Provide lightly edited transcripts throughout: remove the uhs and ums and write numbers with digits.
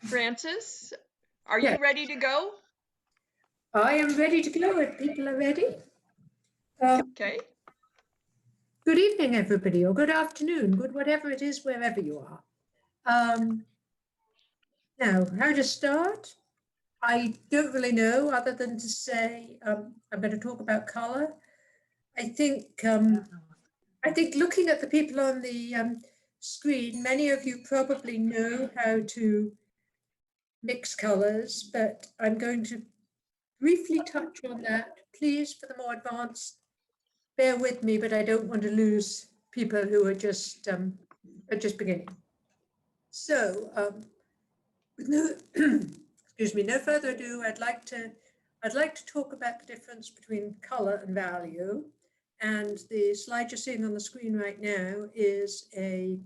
Francis, are Yes. you ready to go? I am ready to go if people are ready. Okay. Good evening, everybody, or good afternoon, good whatever it is, wherever you are. Now, how to start? I don't really know, other than to say I'm going to talk about color. I think looking at the people on the screen, many of you probably know how to mix colors, but I'm going to briefly touch on that. Please, for the more advanced, bear with me, but I don't want to lose people who are just beginning. So, with no excuse me, no further ado, I'd like to talk about the difference between color and value. And the slide you're seeing on the screen right now is a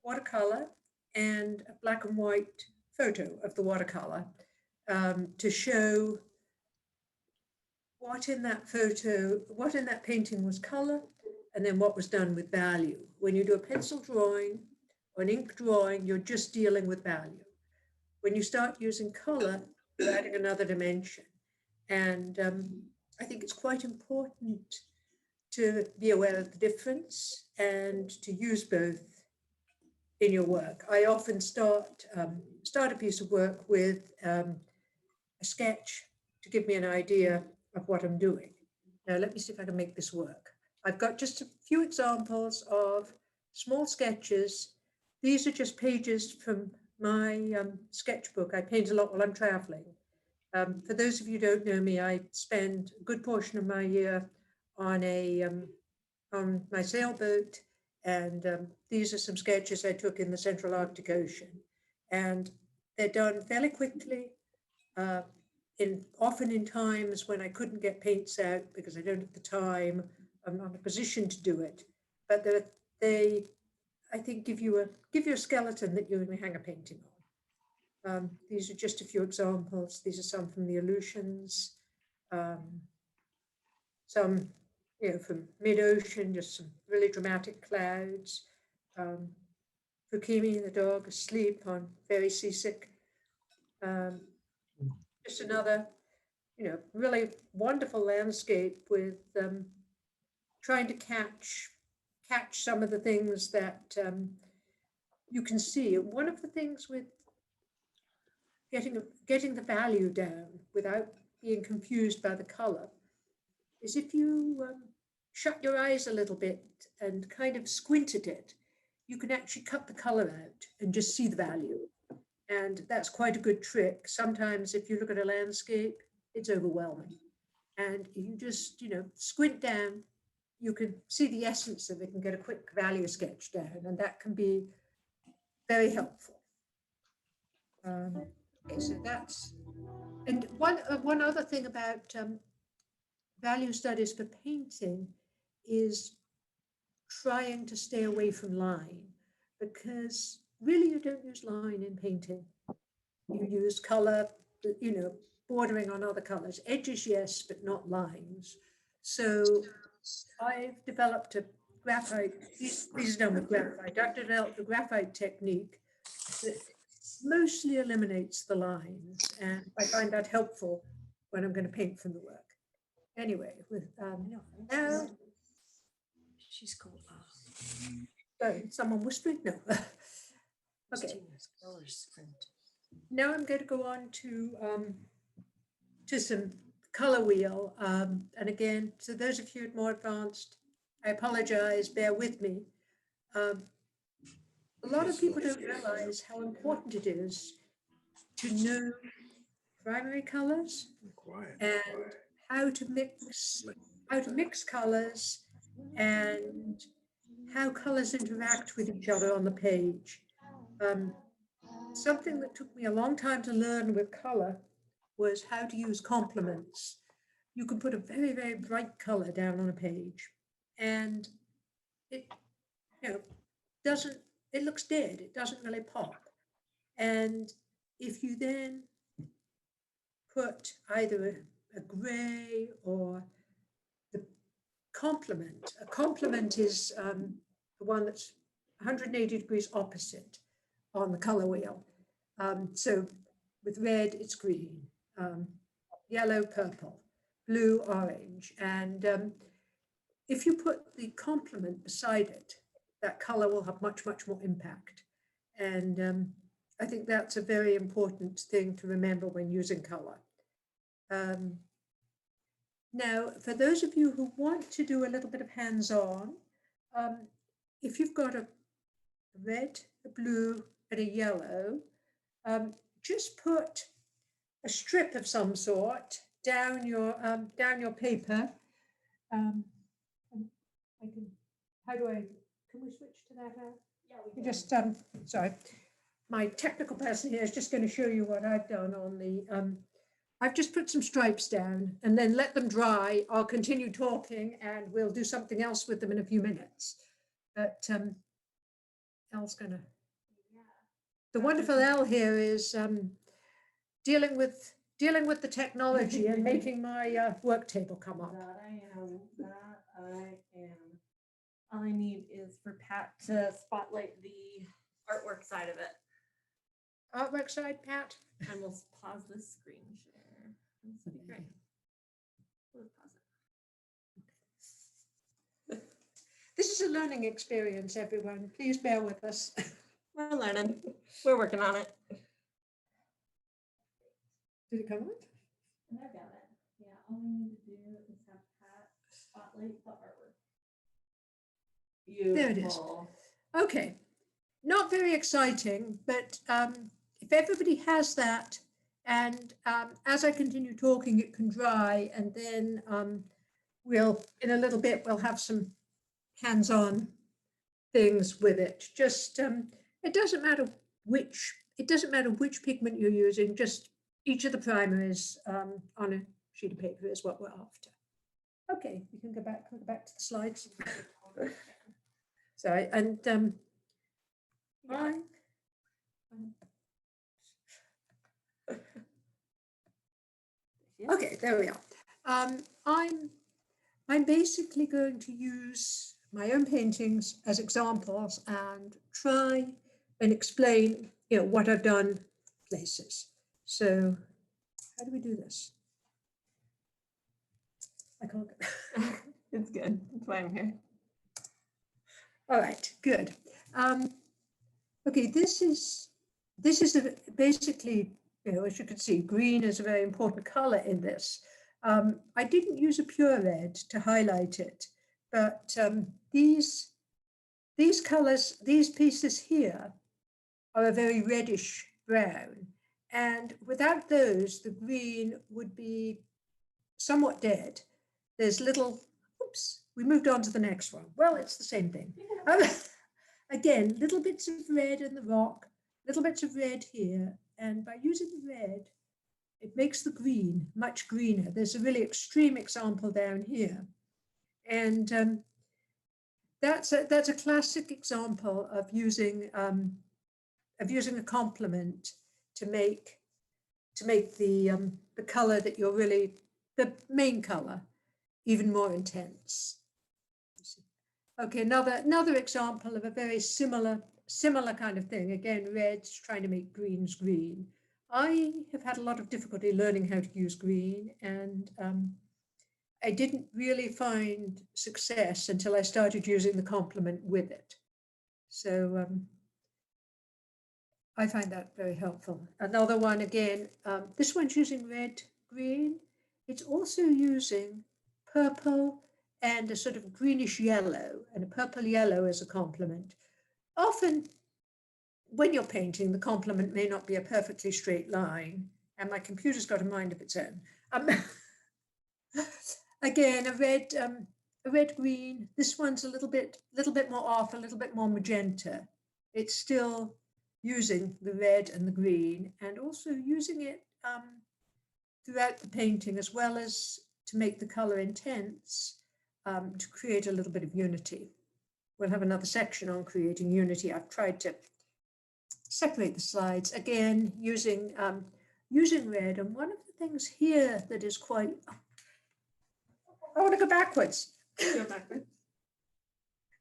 watercolor and a black and white photo of the watercolor to show what in that photo, what in that painting was color, and then what was done with value. When you do a pencil drawing or an ink drawing, you're just dealing with value. When you start using color, you're adding another dimension. And I think it's quite important to be aware of the difference and to use both in your work. I often start a piece of work with a sketch to give me an idea of what I'm doing. Now, let me see if I can make this work. I've got just a few examples of small sketches. These are just pages from my sketchbook. I paint a lot while I'm traveling. For those of you who don't know me, I spend a good portion of my year on my sailboat, and these are some sketches I took in the Central Arctic Ocean. And they're done fairly quickly, often in times when I couldn't get paints out because I don't have the time. I'm not in a position to do it, but they, I think, give you a skeleton that you can hang a painting on. These are just a few examples. These are some from the Aleutians, some from mid-ocean, just some really dramatic clouds. Fukimi, the dog, asleep on very seasick. Just another really wonderful landscape with trying to catch some of the things that you can see. One of the things with getting the value down without being confused by the color is if you shut your eyes a little bit and kind of squint at it, you can actually cut the color out and just see the value. And that's quite a good trick. Sometimes if you look at a landscape, it's overwhelming. And you just, squint down, you can see the essence of it and get a quick value sketch down. And that can be very helpful. Okay, so that's, and one other thing about value studies for painting is trying to stay away from line, because really you don't use line in painting. You use color, bordering on other colors. Edges, yes, but not lines. So I've developed a graphite, these are done with graphite. I've developed a graphite technique that mostly eliminates the lines, and I find that helpful when I'm going to paint from the work. Anyway, with now, she's called. Someone whispering? No. Okay. Now I'm going to go on to some color wheel. And again, to those of you more advanced, I apologize, bear with me. A lot of people don't realize how important it is to know primary colors and how to mix colors and how colors interact with each other on the page. Something that took me a long time to learn with color was how to use complements. You can put a very, very bright color down on a page and it, it looks dead. It doesn't really pop. And if you then put either a gray or the complement, a complement is the one that's 180 degrees opposite on the color wheel. So with red, it's green, yellow, purple, blue, orange. And if you put the complement beside it, that color will have much, much more impact. And I think that's a very important thing to remember when using color. Now, for those of you who want to do a little bit of hands-on, if you've got a red, a blue, and a yellow, just put a strip of some sort down your paper. Can we switch to that? Yeah, we You just, sorry, my technical person here is just going to show you what I've done on the, I've just put some stripes down and then let them dry. I'll continue talking and we'll do something else with them in a few minutes. But Elle's going to, the wonderful Elle here is dealing with the technology and making my work table come up. That I am. All I need is for Pat to spotlight the artwork side of it. Artwork side, Pat? And we'll pause this screen share. This would be great. We'll pause it. This is a learning experience, everyone. Please bear with us. We're learning. We're working on it. Did it come on? And I've got it. Yeah, all we need to do is have Pat spotlight the artwork. Beautiful. There it is. Okay, not very exciting, but if everybody has that, and as I continue talking, it can dry, and then we'll, in a little bit, we'll have some hands-on things with it. Just, it doesn't matter which pigment you're using, just each of the primaries on a sheet of paper is what we're after. Okay, we can go back to the slides. Sorry, and okay, there we are. I'm basically going to use my own paintings as examples and try and explain, what I've done places. So how do we do this? I can't go. It's good. That's why I'm here. All right, good. Okay, this is basically, as you can see, green is a very important color in this. I didn't use a pure red to highlight it, but these colors, these pieces here are a very reddish brown. And without those, the green would be somewhat dead. There's little, oops, we moved on to the next one. Well, it's the same thing. Again, little bits of red in the rock, little bits of red here. And by using the red, it makes the green much greener. There's a really extreme example down here. And that's a classic example of using a complement to make the color that you're really, the main color, even more intense. Okay, another example of a very similar kind of thing. Again, red's trying to make greens green. I have had a lot of difficulty learning how to use green, and I didn't really find success until I started using the complement with it. So I find that very helpful. Another one, again, this one's using red, green. It's also using purple and a sort of greenish yellow, and a purple yellow as a complement. Often, when you're painting, the complement may not be a perfectly straight line, and my computer's got a mind of its own. Again, a red green. This one's a little bit more off, a little bit more magenta. It's still using the red and the green, and also using it throughout the painting, as well as to make the color intense, to create a little bit of unity. We'll have another section on creating unity. I've tried to separate the slides, again, using red. And one of the things here that is quite, I want to go backwards. Go backwards.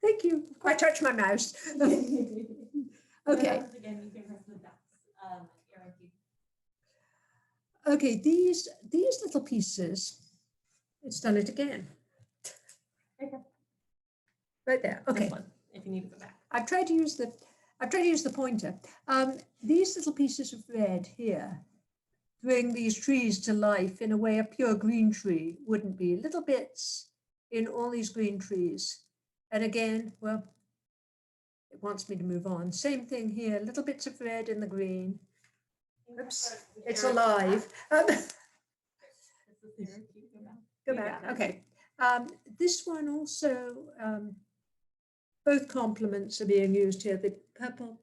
Thank you. I touched my mouse. Okay. Again, you can press the Okay, these little pieces, it's done it again. Okay. Right there, This okay. one, if you need to go back. I've tried to use the pointer. These little pieces of red here bring these trees to life in a way a pure green tree wouldn't be. Little bits in all these green trees. And again, well, it wants me to move on. Same thing here, little bits of red in the green. Oops, it's alive. Go back, okay. This one also, both complements are being used here. The purple,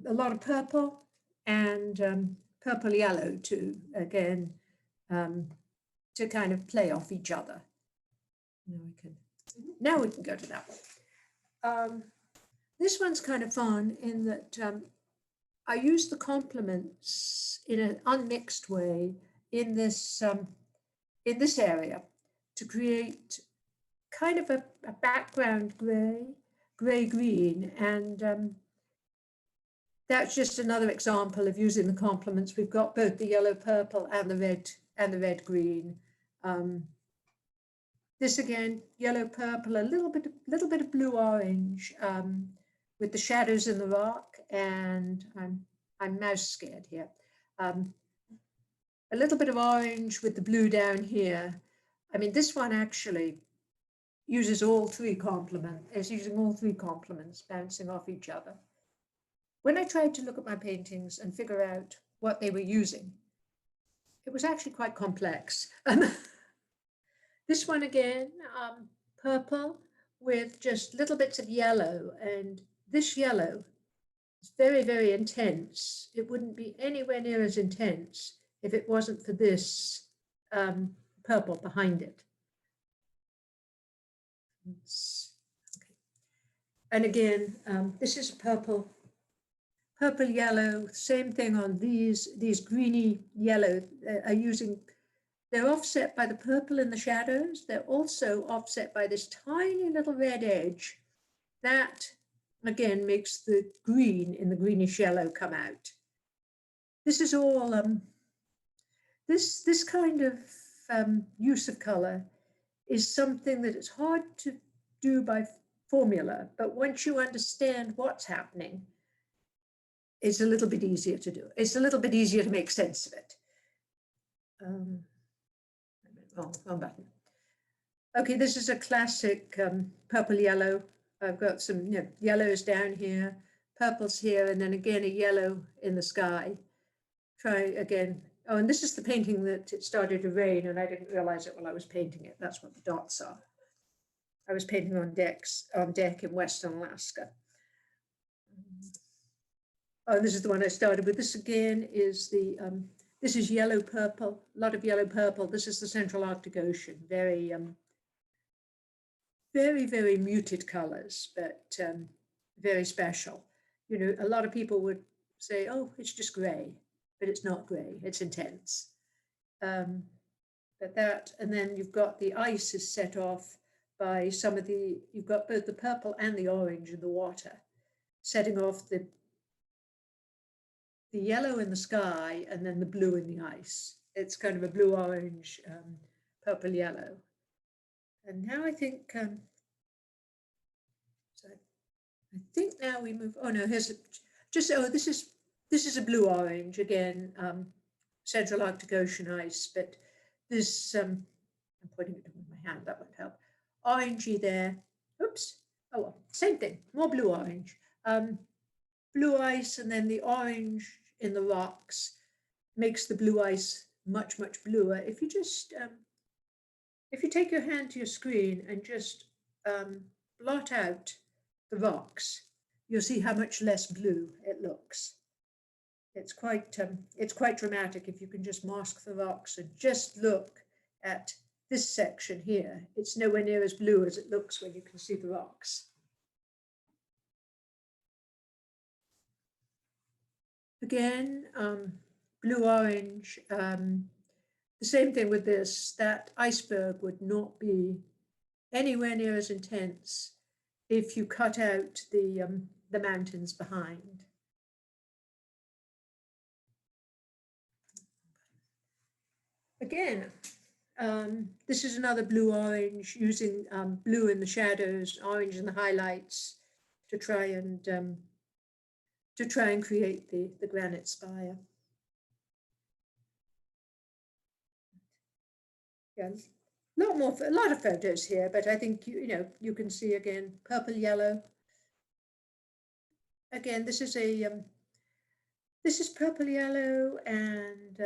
a lot of purple and purple yellow too, again, to kind of play off each other. Now we can go to that one. This one's kind of fun in that I use the complements in an unmixed way in this area to create kind of a background gray-green, and that's just another example of using the complements. We've got both the yellow purple and the red green. This again, yellow purple, a little bit of blue orange with the shadows in the rock, and I'm mouse scared here. A little bit of orange with the blue down here. I mean, this one actually uses all three complements, is using all three complements bouncing off each other. When I tried to look at my paintings and figure out what they were using, it was actually quite complex. This one again, purple with just little bits of yellow, and this yellow is very, very intense. It wouldn't be anywhere near as intense if it wasn't for this purple behind it. Okay. And again, this is purple yellow, same thing on these greeny yellow are using, they're offset by the purple in the shadows. They're also offset by this tiny little red edge that again makes the green in the greenish yellow come out. This is all, this kind of use of color is something that is hard to do by formula, but once you understand what's happening, it's a little bit easier to do. It's a little bit easier to make sense of it. Wrong button. Okay, this is a classic purple yellow. I've got some yellows down here, purples here, and then again a yellow in the sky. Try again. Oh, and this is the painting that it started to rain, and I didn't realize it while I was painting it. That's what the dots are. I was painting on deck in Western Alaska. Oh, this is the one I started with. This again is the, this is yellow purple, a lot of yellow purple. This is the Central Arctic Ocean. Very, very muted colors, but very special. You know, a lot of people would say, oh, it's just gray, but it's not gray, it's intense. But that, and then you've got the ice is set off by some of the, you've got both the purple and the orange in the water, setting off the yellow in the sky and then the blue in the ice. It's kind of a blue, orange, purple, yellow. And now I think, so I think now we move, oh no, here's just, oh, this is a blue orange again, Central Arctic Ocean ice, but this, I'm pointing it with my hand, that won't help. Orangey there, oops, oh well, same thing, more blue orange. Blue ice and then the orange in the rocks makes the blue ice much bluer. If you just, if you take your hand to your screen and just blot out the rocks, you'll see how much less blue it looks. It's quite dramatic if you can just mask the rocks and just look at this section here. It's nowhere near as blue as it looks when you can see the rocks. Again, blue-orange, the same thing with this, that iceberg would not be anywhere near as intense if you cut out the mountains behind. again, this is another blue-orange, using blue in the shadows, orange in the highlights to try and create the granite spire. Yeah, a lot of photos here, but I think you can see again purple, yellow. Again, this is purple, yellow, and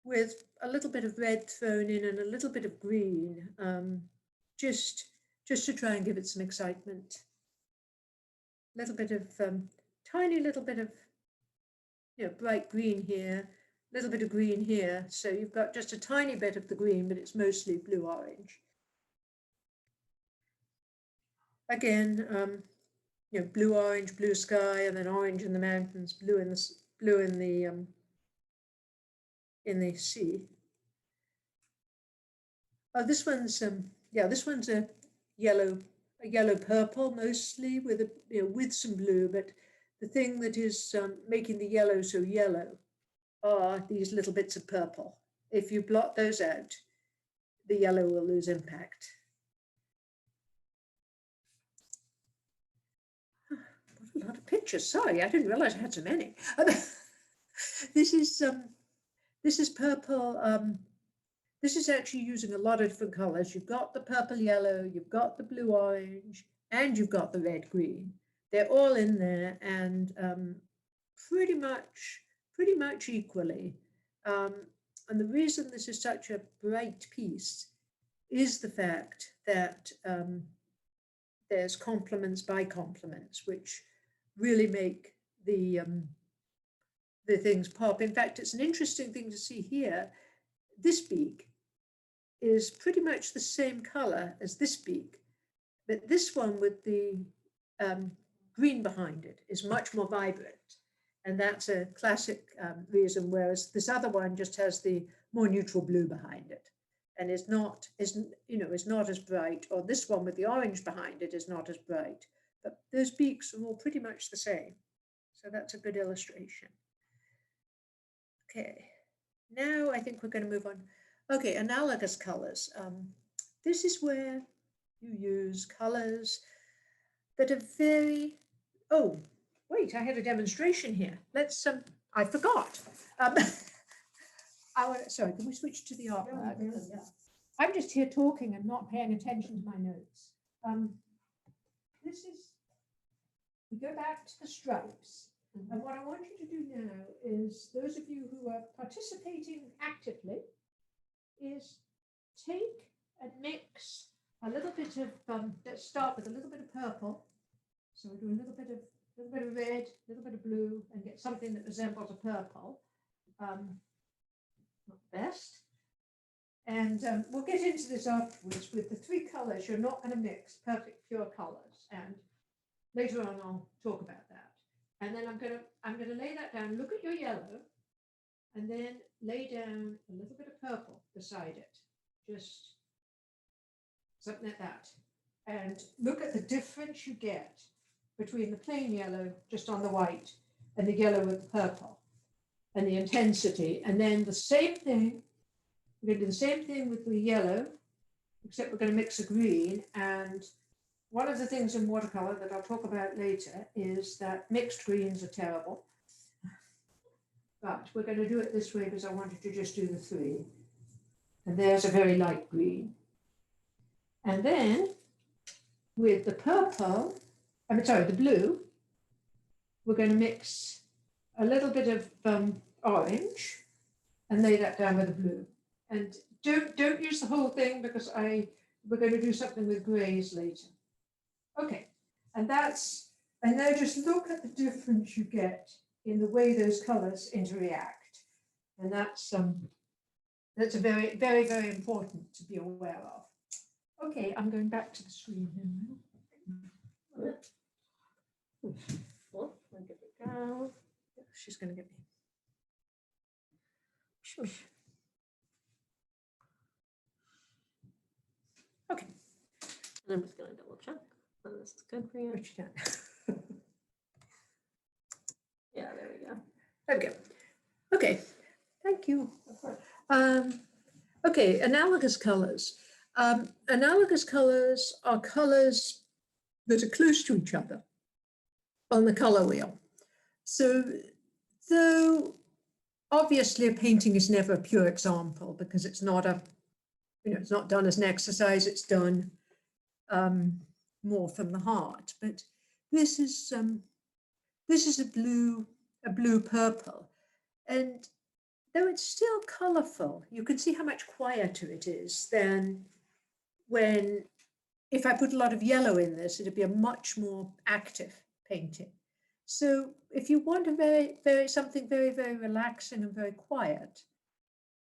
with a little bit of red thrown in and a little bit of green, just to try and give it some excitement. A little bit of tiny little bit of bright green here, a little bit of green here. So you've got just a tiny bit of the green, but it's mostly blue-orange. Again, blue-orange, blue sky, and then orange in the mountains, blue in the sea. Oh, this one's this one's a yellow purple mostly, with with some blue, but the thing that is making the yellow so yellow are these little bits of purple. If you blot those out, the yellow will lose impact. What a lot of pictures. Sorry, I didn't realize I had so many. This is purple. This is actually using a lot of different colors. You've got the purple yellow, you've got the blue orange, and you've got the red green. They're all in there, and pretty much equally. And the reason this is such a bright piece is the fact that there's complements by complements, which really make the things pop. In fact, it's an interesting thing to see here. This beak is pretty much the same color as this beak, but this one with the green behind it is much more vibrant. And that's a classic reason, whereas this other one just has the more neutral blue behind it and is not as bright, or this one with the orange behind it is not as bright, but those beaks are all pretty much the same. So that's a good illustration. Okay, now I think we're going to move on. Okay, analogous colors. This is where you use colors that are very, oh, wait, I had a demonstration here. Let's, I forgot. Sorry, can we switch to the artwork? Yeah. I'm just here talking and not paying attention to my notes. We go back to the stripes. And what I want you to do now is, those of you who are participating actively, is take and mix a little bit of, let's start with a little bit of purple. So we'll do a little bit of red, a little bit of blue, and get something that resembles a purple. Not the best. And we'll get into this afterwards with the three colors. You're not going to mix perfect pure colors, and later on I'll talk about that. And then I'm going to lay that down. Look at your yellow, and then lay down a little bit of purple beside it, just something like that. And look at the difference you get between the plain yellow just on the white and the yellow with the purple, and the intensity. And then the same thing, we're going to do the same thing with the yellow, except we're going to mix a green. And one of the things in watercolor that I'll talk about later is that mixed greens are terrible. But we're going to do it this way because I wanted to just do the three. And there's a very light green. And then with the purple, the blue, we're going to mix a little bit of orange and lay that down with the blue. And don't use the whole thing, because we're going to do something with grays later. Okay, and now just look at the difference you get in the way those colors interact. And that's a very, very, very important to be aware of. Okay, I'm going back to the screen here now. Well, I'll give it a go. She's going to get me. Okay. And I'm just going to double check that this is good for you. Which you can. Yeah, there we go. There we go. Okay, thank you. Okay, analogous colors. Analogous colors are colors that are close to each other on the color wheel. So though obviously a painting is never a pure example because it's not a, it's not done as an exercise, it's done more from the heart. But this is a blue purple, and though it's still colorful, you can see how much quieter it is than when, if I put a lot of yellow in this, it'd be a much more active painting. So if you want a something very, very relaxing and very quiet,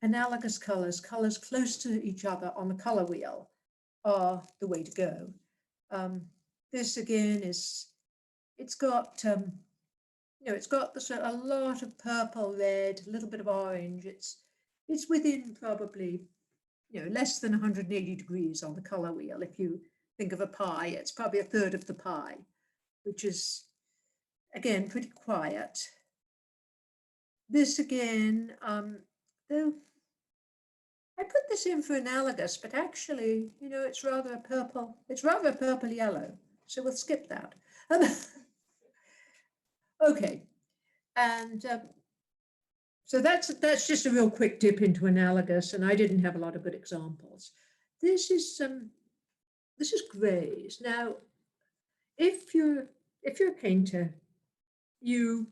analogous colors close to each other on the color wheel are the way to go. This again it's got it's got a lot of purple, red, a little bit of orange. It's within probably less than 180 degrees on the color wheel. If you think of a pie, it's probably a third of the pie, which is again pretty quiet. This again, though I put this in for analogous, but actually, it's rather a purple. It's rather a purple yellow. So we'll skip that. Okay, and so that's just a real quick dip into analogous, and I didn't have a lot of good examples. This is grays. Now, if you're a painter, there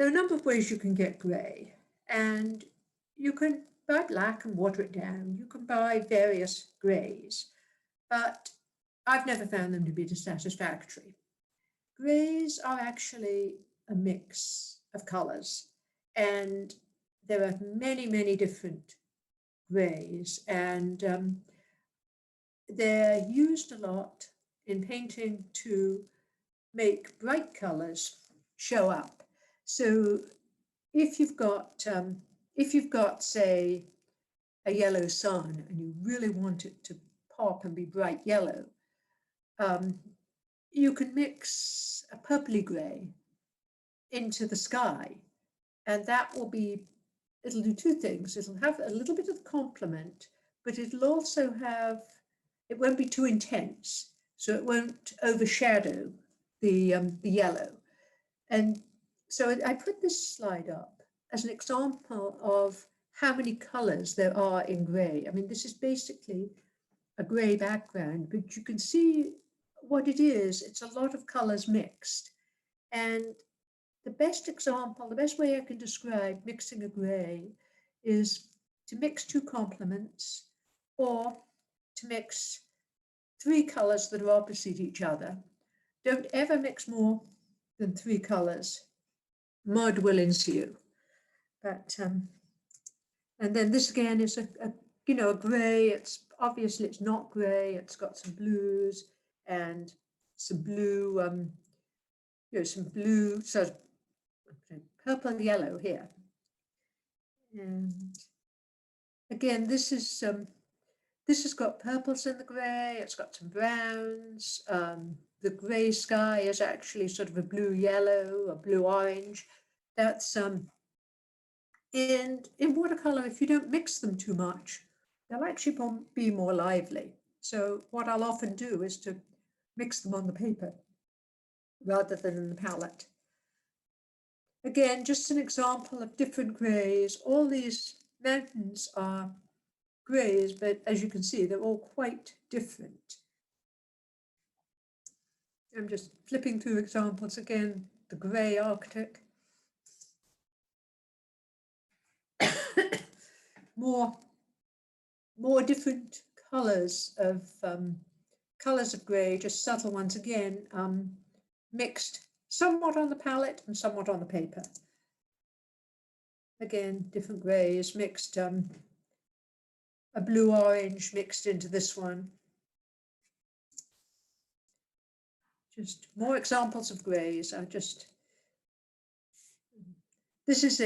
are a number of ways you can get gray, and you can buy black and water it down. You can buy various grays, but I've never found them to be dissatisfactory. Grays are actually a mix of colors, and there are many, many different grays, and they're used a lot in painting to make bright colors show up. So if you've got say a yellow sun and you really want it to pop and be bright yellow, you can mix a purpley gray into the sky, and that will be, it'll do two things. It'll have a little bit of complement, but it'll also have, it won't be too intense, so it won't overshadow the yellow. And so I put this slide up as an example of how many colors there are in gray. I mean, this is basically a gray background, but you can see what it is. It's a lot of colors mixed. And the best example, the best way I can describe mixing a gray is to mix two complements, or to mix three colors that are opposite each other. Don't ever mix more than three colors. Mud will ensue. But and then this again is a gray. It's obviously it's not gray. It's got some blues and some blue, some blue, so purple and yellow here. And again, this has got purples in the gray. It's got some browns. The gray sky is actually sort of a blue yellow, a blue orange. That's and in watercolor, if you don't mix them too much, they'll actually be more lively. So what I'll often do is to mix them on the paper rather than in the palette. Again, just an example of different grays. All these mountains are grays, but as you can see, they're all quite different. I'm just flipping through examples again. The gray Arctic. more different colors of gray, just subtle ones again, mixed somewhat on the palette and somewhat on the paper. Again, different grays mixed, a blue orange mixed into this one. Just more examples of grays. This is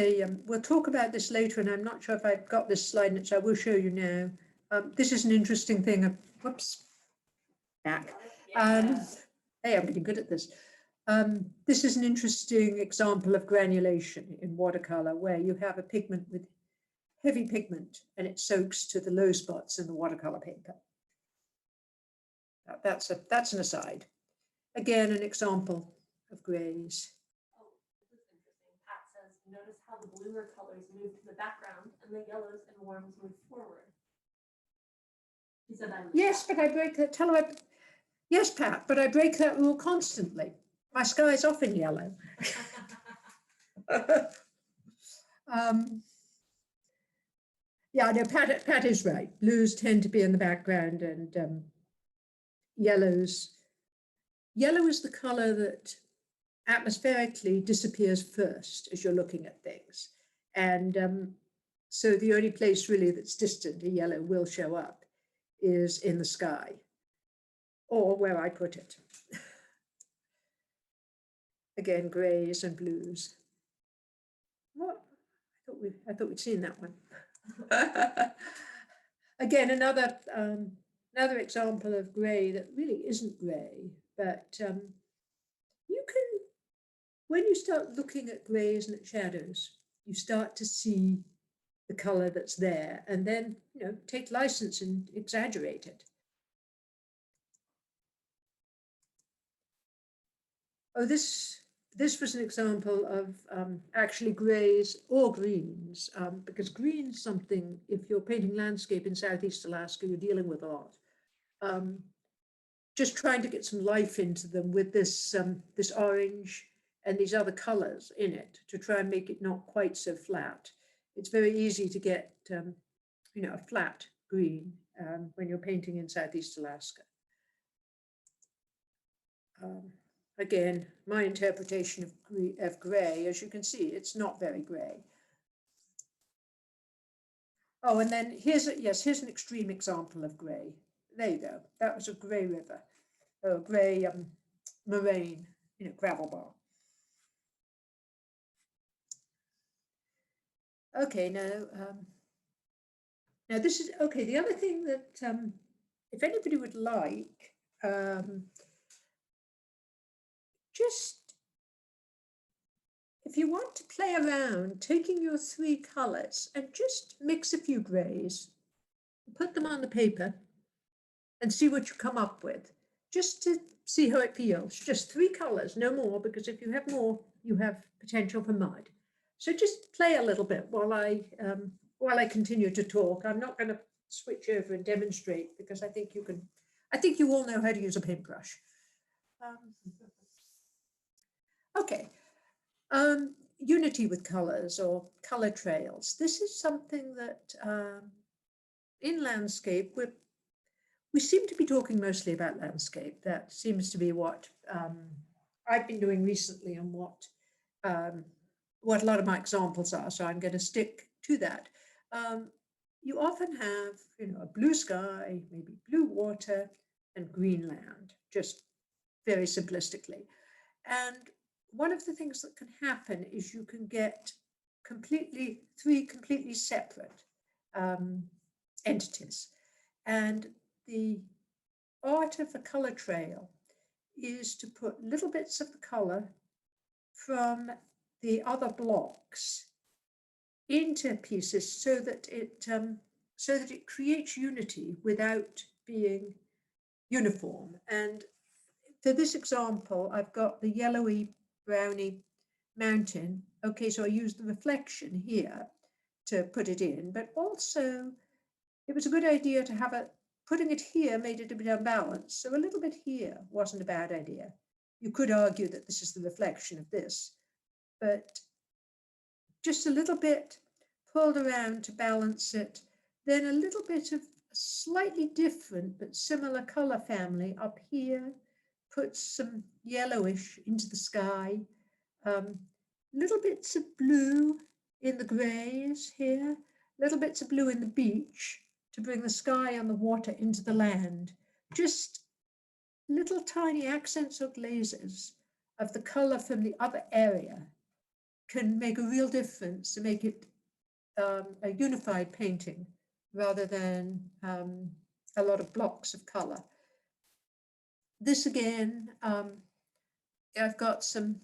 we'll talk about this later, and I'm not sure if I've got this slide, which I will show you now. This is an interesting thing. Whoops, back. Hey, I'm getting good at this. This is an interesting example of granulation in watercolor, where you have a pigment with heavy pigment and it soaks to the low spots in the watercolor paper. That's an aside. Again, an example of grays. Oh, this is interesting. Pat says, notice how the bluer colors move to the background and the yellows and warms move forward. She said that in the Yes, chat. but I break that. Tell her. Yes, Pat, but I break that rule constantly. My sky is often yellow. Yeah, no, Pat is right. Blues tend to be in the background, and yellows. Yellow is the color that atmospherically disappears first as you're looking at things. And so the only place really that's distant a yellow will show up is in the sky, or where I put it. Again, grays and blues. What? I thought we'd seen that one. Again, another example of gray that really isn't gray, but you can, when you start looking at grays and at shadows, you start to see the color that's there, and then take license and exaggerate it. Oh, this was an example of actually grays or greens, because green is something, if you're painting landscape in Southeast Alaska, you're dealing with a lot. Just trying to get some life into them with this this orange and these other colors in it to try and make it not quite so flat. It's very easy to get a flat green when you're painting in Southeast Alaska. Again, my interpretation of gray, as you can see, it's not very gray. Oh, and then here's an extreme example of gray. There you go. That was a gray river, or gray moraine, gravel bar. Okay, now this is okay. The other thing that, if anybody would like, just if you want to play around, taking your 3 colors and just mix a few grays, put them on the paper and see what you come up with, just to see how it feels. Just 3 colors, no more, because if you have more, you have potential for mud. So just play a little bit while I continue to talk. I'm not going to switch over and demonstrate because I think you all know how to use a paintbrush. Okay. Unity with colors or color trails. This is something that in landscape, we seem to be talking mostly about landscape. That seems to be what I've been doing recently and what a lot of my examples are. So I'm going to stick to that. You often have, a blue sky, maybe blue water and green land, just very simplistically. And one of the things that can happen is you can get 3 completely separate entities. And the art of the color trail is to put little bits of the color from the other blocks into pieces so that it creates unity without being uniform. And for this example, I've got the yellowy browny mountain. Okay, so I used the reflection here to put it in, but also it was a good idea to have putting it here made it a bit unbalanced. So a little bit here wasn't a bad idea. You could argue that this is the reflection of this, but just a little bit pulled around to balance it. Then a little bit of a slightly different but similar color family up here, put some yellowish into the sky, little bits of blue in the grays here, little bits of blue in the beach to bring the sky and the water into the land. Just little tiny accents or glazes of the color from the other area can make a real difference to make it a unified painting rather than a lot of blocks of color. This again, I've got some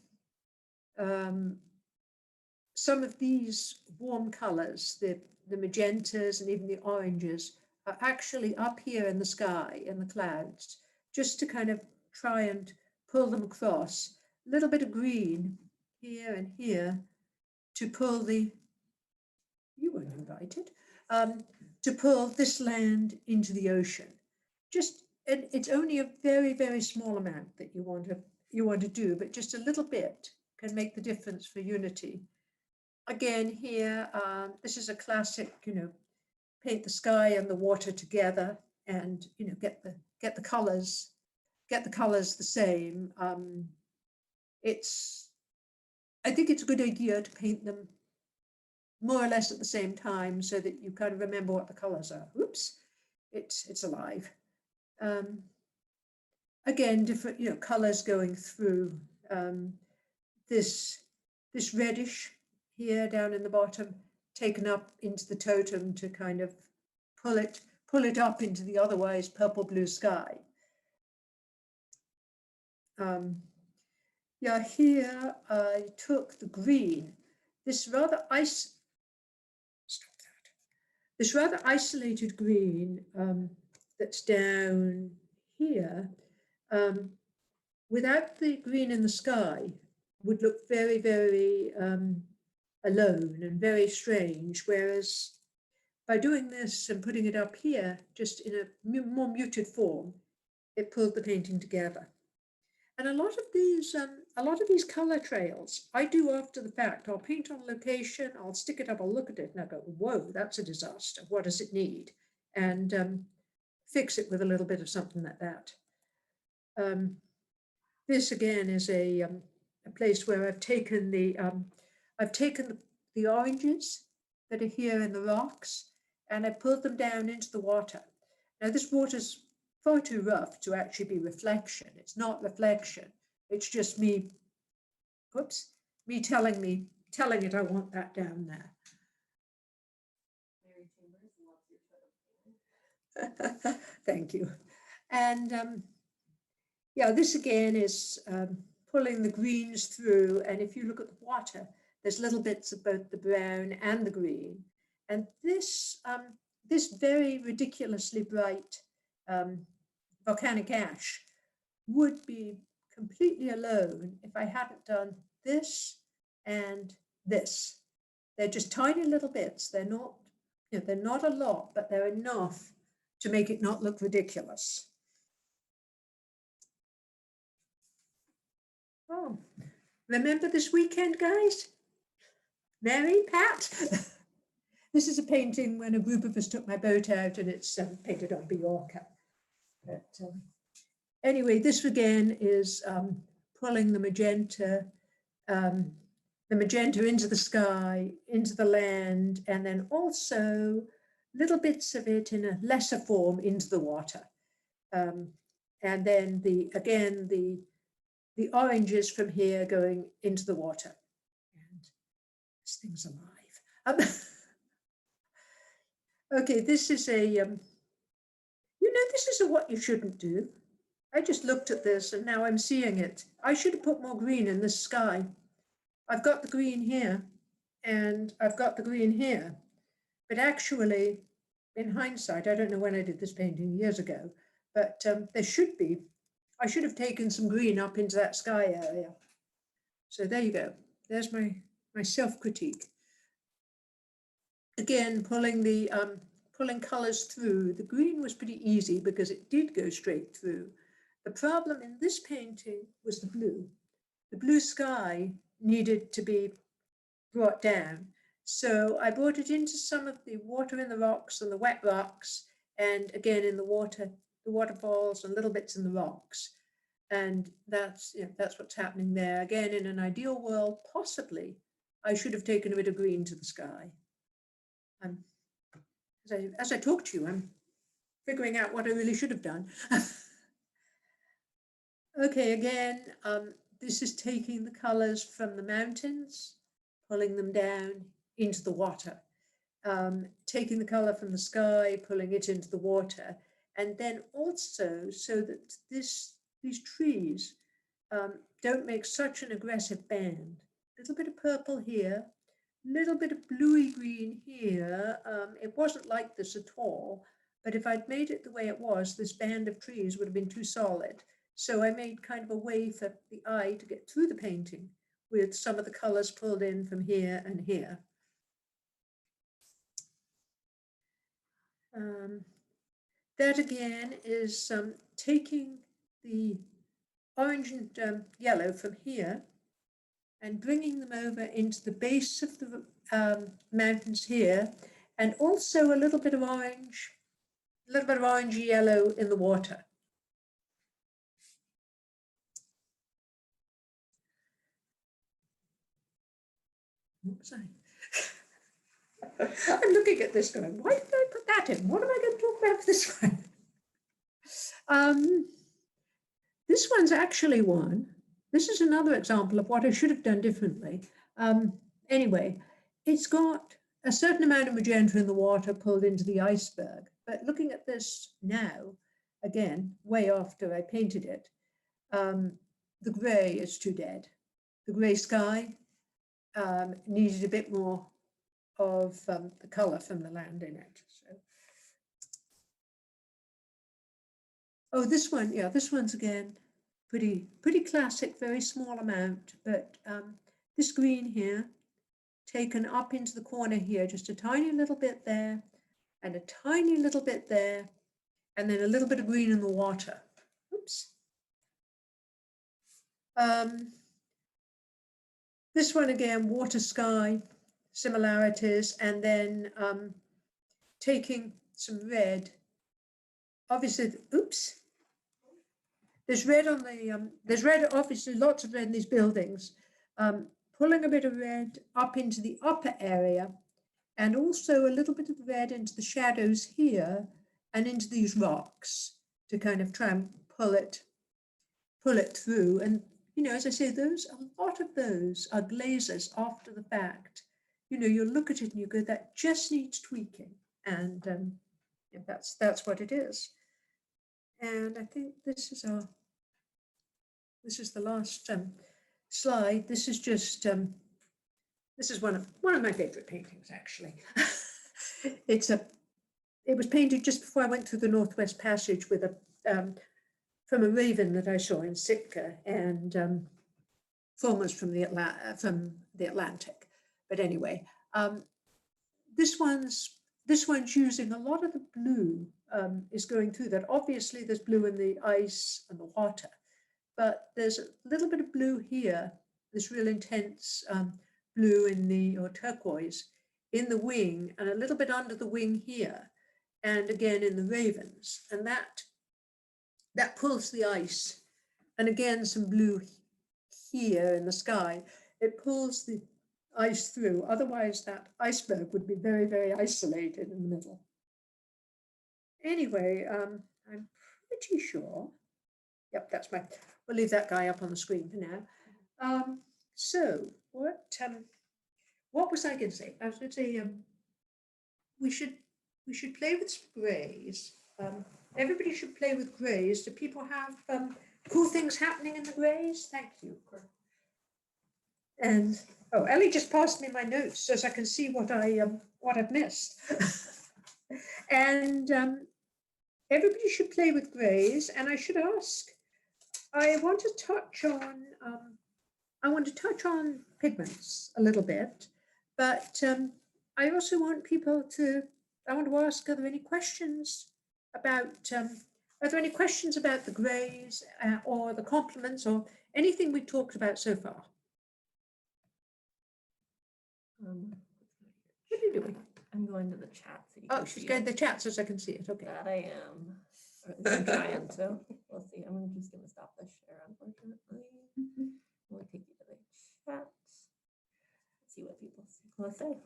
some of these warm colors, the magentas and even the oranges, are actually up here in the sky, in the clouds, just to kind of try and pull them across. A little bit of green here and here to pull the, you weren't invited, to pull this land into the ocean. Just, and it's only a very, very small amount that you want to do, but just a little bit can make the difference for unity. Again, here, this is a classic, paint the sky and the water together, and get the colors the same. I think it's a good idea to paint them more or less at the same time so that you kind of remember what the colors are. Oops, it's alive. Again, different colors going through. This reddish here down in the bottom, taken up into the totem to kind of pull it up into the otherwise purple blue sky. Yeah, here I took the green, this rather isolated green that's down here, without the green in the sky, would look very, very alone and very strange, whereas by doing this and putting it up here, just in a more muted form, it pulled the painting together. And a lot of these color trails, I do after the fact. I'll paint on location, I'll stick it up, I'll look at it and I go, whoa, that's a disaster. What does it need? And fix it with a little bit of something like that. This again is a place where I've taken the oranges that are here in the rocks and I pulled them down into the water. Now this water's far too rough to actually be reflection. It's not reflection. It's just me telling it I want that down there. Thank you. And yeah, this again is pulling the greens through. And if you look at the water, there's little bits of both the brown and the green. And this very ridiculously bright volcanic ash would be completely alone if I hadn't done this and this. They're just tiny little bits. They're not a lot, but they're enough to make it not look ridiculous. Oh, remember this weekend, guys? Mary, Pat? This is a painting when a group of us took my boat out and it's painted on Majorca. But anyway, this again is pulling the magenta into the sky, into the land, and then also little bits of it in a lesser form into the water. And then the oranges from here going into the water. And this thing's alive. Okay, this is this is what you shouldn't do. I just looked at this and now I'm seeing it. I should have put more green in this sky. I've got the green here and I've got the green here. But actually, in hindsight, I don't know when I did this painting, years ago, but I should have taken some green up into that sky area. So there you go. There's my self-critique. Again, pulling colors through. The green was pretty easy because it did go straight through. The problem in this painting was the blue. The blue sky needed to be brought down. So I brought it into some of the water in the rocks and the wet rocks, and again in the waterfalls and little bits in the rocks. And that's what's happening there. Again, in an ideal world, possibly, I should have taken a bit of green to the sky. As I talk to you, I'm figuring out what I really should have done. Okay, again, this is taking the colors from the mountains, pulling them down into the water, taking the color from the sky, pulling it into the water, and then also so that these trees don't make such an aggressive band. A little bit of purple here, little bit of bluey green here. It wasn't like this at all, but if I'd made it the way it was, this band of trees would have been too solid. So I made kind of a way for the eye to get through the painting with some of the colors pulled in from here and here. That again is taking the orange and yellow from here and bringing them over into the base of the mountains here, and also a little bit of orange, yellow in the water. What was I? I'm looking at this going, why did I put that in? What am I going to talk about for this one? This one's actually one. This is another example of what I should have done differently. Anyway, it's got a certain amount of magenta in the water pulled into the iceberg. But looking at this now, again, way after I painted it, the gray is too dead. The gray sky needed a bit more of the color from the land in it. So. Oh, this one, yeah, this one's again pretty classic, very small amount, but this green here taken up into the corner here, just a tiny little bit there and a tiny little bit there, and then a little bit of green in the water. Oops. This one again, water sky similarities, and then taking some red. Obviously, oops. There's red on the, there's red, obviously lots of red in these buildings. Pulling a bit of red up into the upper area, and also a little bit of red into the shadows here and into these rocks to kind of try and pull it through. And, you know, as I say, a lot of those are glazes after the fact. You know, you look at it and you go, that just needs tweaking. And that's what it is. And I think this is the last slide. This is just, this is one of my favorite paintings, actually. It was painted just before I went through the Northwest Passage with from a raven that I saw in Sitka, and foremost from the Atlantic. But anyway, this one's using a lot of the blue is going through that. Obviously, there's blue in the ice and the water, but there's a little bit of blue here, this real intense blue in the, or turquoise, in the wing, and a little bit under the wing here, and again in the ravens, and that pulls the ice. And again, some blue here in the sky. It pulls the ice through. Otherwise, that iceberg would be very, very isolated in the middle. Anyway, I'm pretty sure. Yep, that's we'll leave that guy up on the screen for now. So what was I going to say? I was going to say we should play with sprays. Everybody should play with grays. Do people have cool things happening in the grays? Thank you. And oh, Ellie just passed me my notes so I can see what I've missed. And everybody should play with grays. And I should ask, I want to touch on pigments a little bit, but I also want people to. I want to ask: are there any questions about? Are there any questions about the grays or the complements or anything we talked about so far? What are you doing? I'm going to the chat. So you Oh, can she's see going it. to the chat so I can see it. Okay. That I am. Or at least I'm trying to. We'll see. I'm just going to stop the share, unfortunately. We'll take you to the chat. See what people want to say.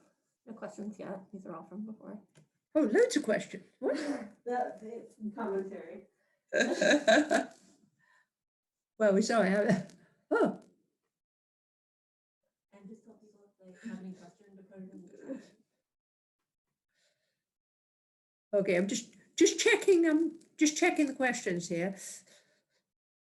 No questions yet. These are all from before. Oh, loads of questions. What? That's commentary. Well, we saw it. Oh, And just tell people if they have any questions to put it in the chat. okay. I'm just checking the questions here.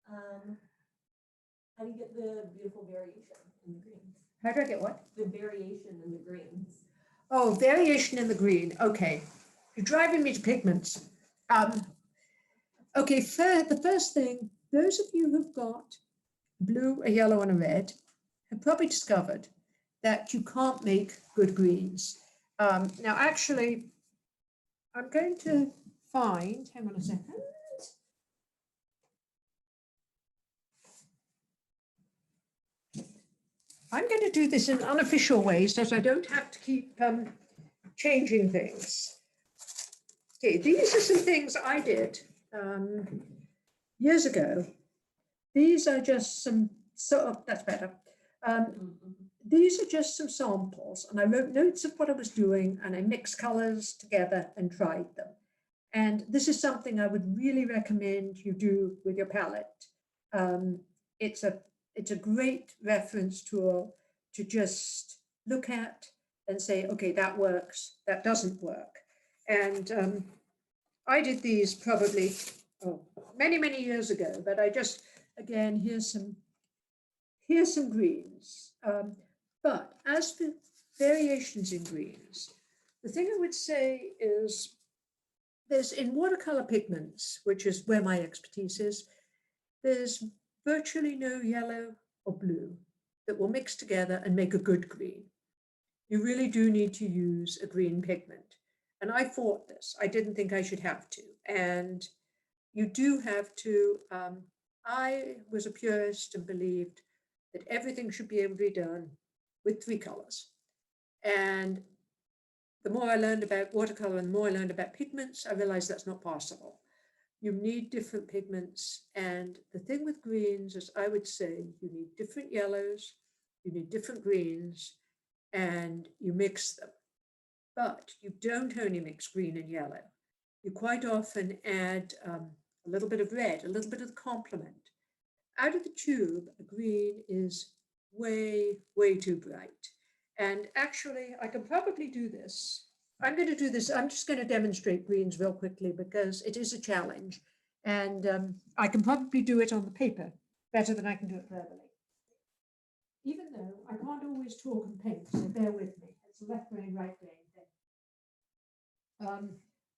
How do you get the beautiful variation in the greens? How do I get what? The variation in the greens. Oh, variation in the green. Okay. You're driving me to pigments. Okay, the first thing, those of you who've got blue, a yellow, and a red have probably discovered that you can't make good greens. Now, actually, I'm going to find, hang on a second. I'm going to do this in unofficial ways so I don't have to keep changing things. Okay, these are some things I did years ago. These are just some, that's better. These are just some samples, and I wrote notes of what I was doing, and I mixed colors together and tried them. And this is something I would really recommend you do with your palette. It's a great reference tool to just look at and say, okay, that works, that doesn't work. And I did these probably many, many years ago, but I just, again, here's some greens. But as for variations in greens, the thing I would say is there's in watercolor pigments, which is where my expertise is, there's virtually no yellow or blue that will mix together and make a good green. You really do need to use a green pigment. And I fought this. I didn't think I should have to. And you do have to, I was a purist and believed that everything should be able to be done with 3 colors. And the more I learned about watercolor and the more I learned about pigments, I realized that's not possible. You need different pigments. And the thing with greens is I would say you need different yellows, you need different greens, and you mix them. But you don't only mix green and yellow. You quite often add a little bit of red, a little bit of the complement. Out of the tube, a green is way, way too bright. And actually, I can probably do this. I'm going to do this. I'm just going to demonstrate greens real quickly because it is a challenge. And I can probably do it on the paper better than I can do it verbally. Even though I can't always talk and paint, so bear with me. It's a left brain, right brain thing.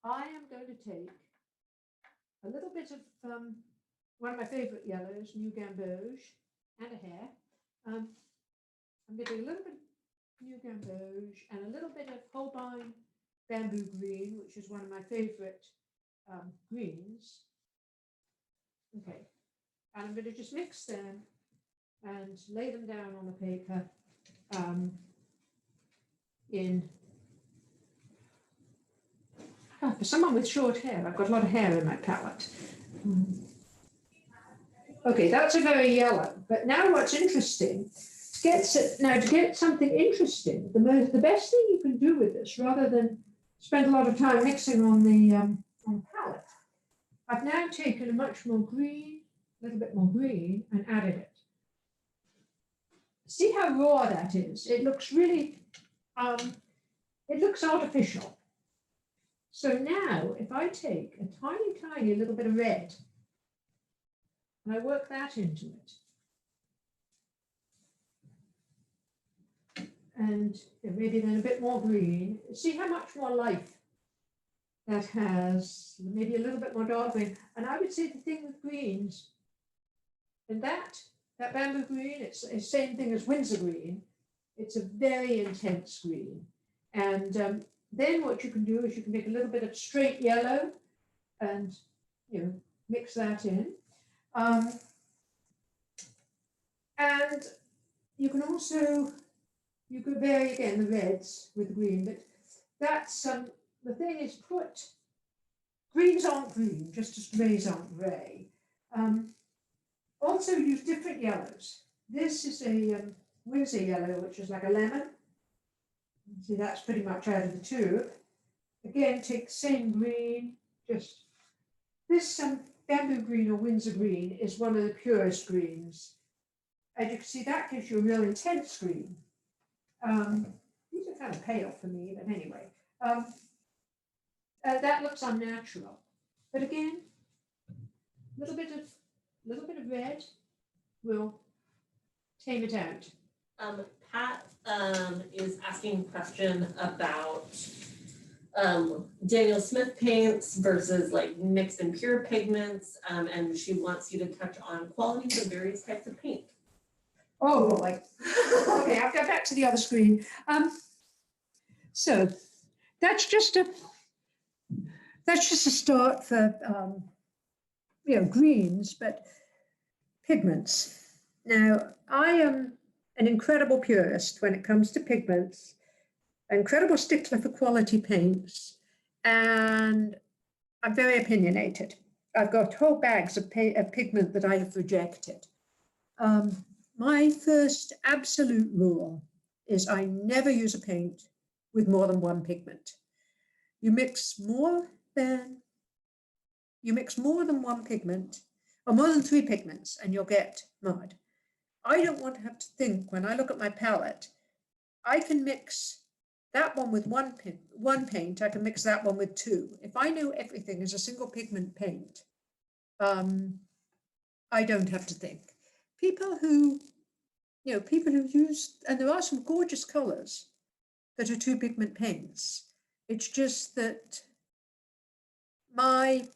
I am going to take a little bit of one of my favorite yellows, New Gamboge, and a hair. I'm going to do a little bit of New Gamboge and a little bit of Holbein Bamboo Green, which is one of my favorite greens. Okay, and I'm going to just mix them and lay them down on the paper for someone with short hair, I've got a lot of hair in my palette. Okay, that's a very yellow, but now what's interesting, to get something interesting, the best thing you can do with this, rather than spend a lot of time mixing on the palette, I've now taken a much more green, a little bit more green, and added it. See how raw that is? It looks really, it looks artificial. So now, if I take a tiny, tiny little bit of red, and I work that into it, and maybe then a bit more green, see how much more life that has, maybe a little bit more dark green. And I would say the thing with greens, and that bamboo green, it's the same thing as Windsor green. It's a very intense green. And then what you can do is you can make a little bit of straight yellow and, mix that in. And you can also, you could vary again the reds with the green, but that's, the thing is greens aren't green, just as grays aren't gray. Also use different yellows. This is a Windsor yellow, which is like a lemon. See, that's pretty much out of the tube. Again, take the same green, just this bamboo green or Windsor green is one of the purest greens. As you can see, that gives you a real intense green. These are kind of pale for me, but anyway. That looks unnatural. But again, a little bit of red will tame it out. Pat is asking a question about Daniel Smith paints versus like mixed and pure pigments, and she wants you to touch on qualities of various types of paint. Oh, boy. Okay, I'll go back to the other screen. So that's just a start for greens, but pigments. Now, I am an incredible purist when it comes to pigments, an incredible stickler for quality paints, and I'm very opinionated. I've got whole bags of pigment that I have rejected. My first absolute rule is I never use a paint with more than one pigment. You mix more than one pigment, or more than 3 pigments, and you'll get mud. I don't want to have to think when I look at my palette. I can mix that one with one paint, I can mix that one with 2. If I know everything is a single pigment paint, I don't have to think. People who use, and there are some gorgeous colors that are 2 pigment paints. It's just that my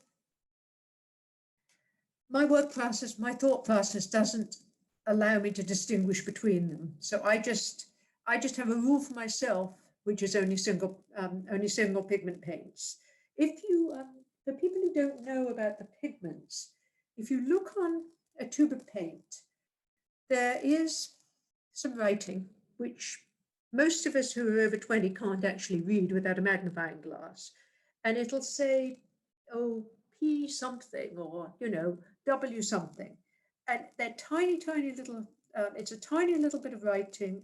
work process, my thought process doesn't allow me to distinguish between them. So I just have a rule for myself, which is only single pigment paints. If you, for people who don't know about the pigments, if you look on a tube of paint, there is some writing, which most of us who are over 20 can't actually read without a magnifying glass. And it'll say, oh, P something, or, W something. And they're tiny, tiny little, it's a tiny little bit of writing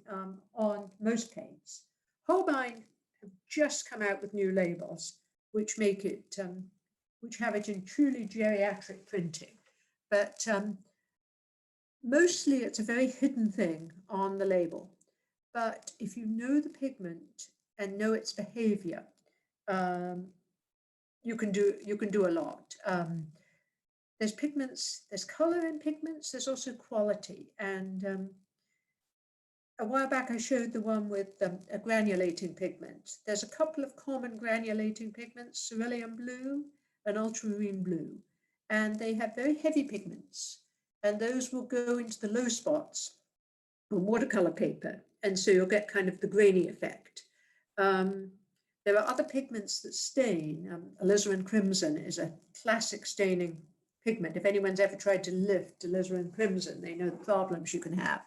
on most paints. Holbein have just come out with new labels, which make it, which have it in truly geriatric printing. But mostly it's a very hidden thing on the label. But if you know the pigment and know its behavior, you can do a lot. There's pigments, there's color in pigments, there's also quality. And a while back I showed the one with a granulating pigment. There's a couple of common granulating pigments, cerulean blue and ultramarine blue. And they have very heavy pigments. And those will go into the low spots on watercolor paper. And so you'll get kind of the grainy effect. There are other pigments that stain. Alizarin crimson is a classic staining pigment. If anyone's ever tried to lift alizarin crimson, they know the problems you can have.